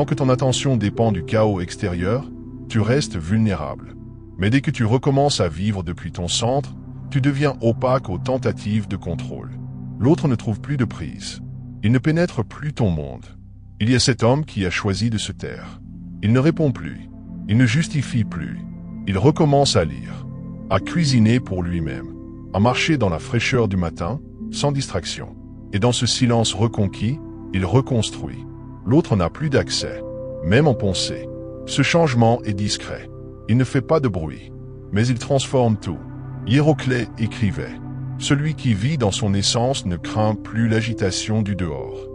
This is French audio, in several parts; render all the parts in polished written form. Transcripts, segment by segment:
Tant que ton attention dépend du chaos extérieur, tu restes vulnérable. Mais dès que tu recommences à vivre depuis ton centre, tu deviens opaque aux tentatives de contrôle. L'autre ne trouve plus de prise. Il ne pénètre plus ton monde. Il y a cet homme qui a choisi de se taire. Il ne répond plus. Il ne justifie plus. Il recommence à lire, à cuisiner pour lui-même, à marcher dans la fraîcheur du matin, sans distraction. Et dans ce silence reconquis, il reconstruit. L'autre n'a plus d'accès, même en pensée. Ce changement est discret. Il ne fait pas de bruit, mais il transforme tout. Hiéroclès écrivait « Celui qui vit dans son essence ne craint plus l'agitation du dehors.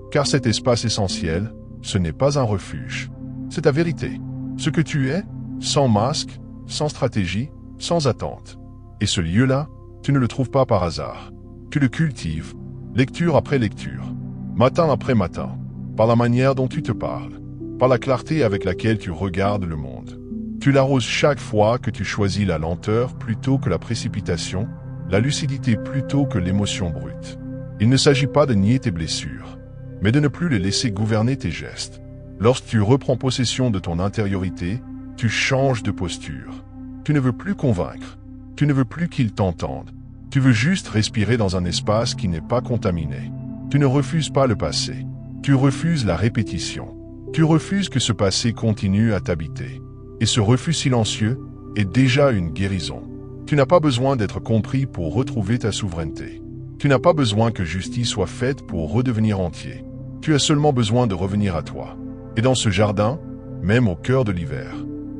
Car cet espace essentiel, ce n'est pas un refuge. C'est ta vérité. Ce que tu es, sans masque, sans stratégie, sans attente. Et ce lieu-là, tu ne le trouves pas par hasard. Tu le cultives, lecture après lecture, matin après matin, par la manière dont tu te parles, par la clarté avec laquelle tu regardes le monde. Tu l'arroses chaque fois que tu choisis la lenteur plutôt que la précipitation, la lucidité plutôt que l'émotion brute. Il ne s'agit pas de nier tes blessures, mais de ne plus les laisser gouverner tes gestes. Lorsque tu reprends possession de ton intériorité, tu changes de posture. Tu ne veux plus convaincre. Tu ne veux plus qu'ils t'entendent. Tu veux juste respirer dans un espace qui n'est pas contaminé. Tu ne refuses pas le passé. Tu refuses la répétition. Tu refuses que ce passé continue à t'habiter. Et ce refus silencieux est déjà une guérison. Tu n'as pas besoin d'être compris pour retrouver ta souveraineté. Tu n'as pas besoin que justice soit faite pour redevenir entier. Tu as seulement besoin de revenir à toi. Et dans ce jardin, même au cœur de l'hiver,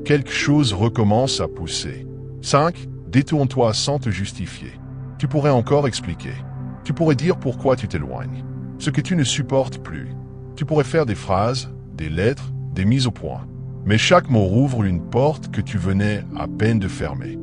quelque chose recommence à pousser. 5. Détourne-toi sans te justifier. Tu pourrais encore expliquer. Tu pourrais dire pourquoi tu t'éloignes. Ce que tu ne supportes plus. Tu pourrais faire des phrases, des lettres, des mises au point. Mais chaque mot rouvre une porte que tu venais à peine de fermer.